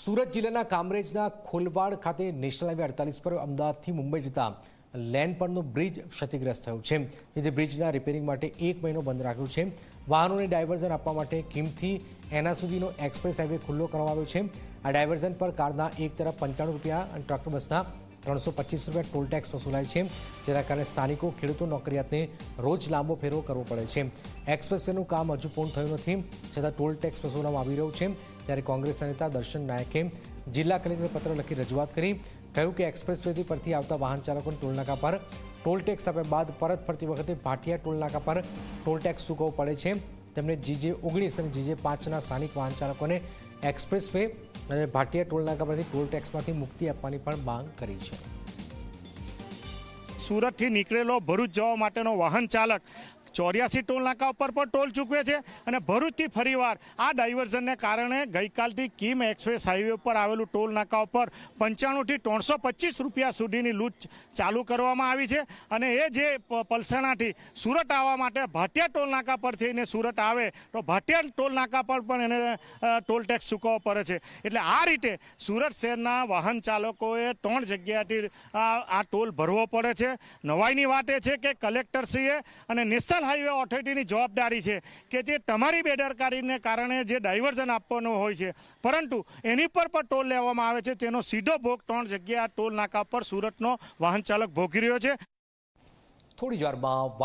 સુરત જિલ્લાના કામરેજના ખોલવાડ ખાતે national highway 48 પર અમદાવાદથી મુંબઈ જતા લેન પરનો બ્રિજ ક્ષતિગ્રસ્ત થયો છે, જેથી બ્રિજના રિપેરિંગ માટે 1 મહિનો બંધ રાખ્યો છે। વાહનોને ડાયવર્ઝન આપવા માટે કિમથી એના સુધીનો એક્સપ્રેસ હાઈવે ખુલ્લો કરવામાં આવ્યો છે। આ ડાયવર્ઝન પર કારના એક તરફ 95 રૂપિયા અને ટ્રક્ટર બસના 325 રૂપિયા ટોલ ટેક્સ વસૂલાય છે, જેના કારણે સ્થાનિકો, ખેડૂતો, નોકરિયાતને રોજ લાંબો ફેરો કરવો પડે છે। એક્સપ્રેસ વેનું કામ હજુ પૂર્ણ થયું નથી, છતાં ટોલ ટેક્સ વસૂલવામાં આવી રહ્યો છે। ત્યારે કોંગ્રેસના નેતા દર્શન નાયકે જિલ્લા કલેક્ટરને પત્ર લખી રજૂઆત કરી, કહ્યું કે એક્સપ્રેસ વેથી પરથી આવતા વાહન ચાલકોને ટોલનાકા પર ટોલ ટેક્સ આપ્યા બાદ પરત ફરતી વખતે ભાટિયા ટોલનાકા પર ટોલ ટેક્સ ચૂકવવો પડે છે। તેમણે GJ19 અને GJ5ના સ્થાનિક વાહન ચાલકોને એક્સપ્રેસ વે અને ભાટિયા ટોલનાકા પરથી ટોલ ટેક્સમાંથી મુક્તિ આપવાની પણ માંગ કરી છે। સુરતથી નીકળેલો ભરૂચ જવા માટેનો વાહન ચાલક 84 ટોલ નાકા ઉપર પણ ટોલ ચૂકવે છે અને ભરૂચથી ફરીવાર આ ડાયવર્ઝનને કારણે ગઈકાલથી કિમ એક્સપ્રેસ હાઈવે ઉપર આવેલું ટોલ નાકા ઉપર 95 થી 325 રૂપિયા સુધીની લૂંટ ચાલુ કરવામાં આવી છે। અને એ જે પલસાણાથી સુરત આવવા માટે ભાટિયા ટોલ નાકા પર થઈને સુરત આવે તો ભાટિયા ટોલ નાકા પર પણ એને ટોલ ટેક્સ ચૂકવવો પડે છે। એટલે આ રીતે સુરત શહેરના વાહન ચાલકોએ 3 જગ્યાએથી આ ટોલ ભરવો પડે છે। નવાઈની વાત એ છે કે કલેક્ટરશ્રીએ અને નેશનલ હાઈવે ઓથોરિટીની જવાબદારી છે કે જે તમારી બેદરકારીને કારણે જે ડાયવર્ઝન આપવાનું હોય છે, પરંતુ એની પર પણ ટોલ લેવામાં આવે છે, તેનો સીધો ભોગ 3 જગ્યા ટોલ નાકા પર સુરતનો વાહન ચાલક ભોગવી રહ્યો છે। થોડી જ વારમાં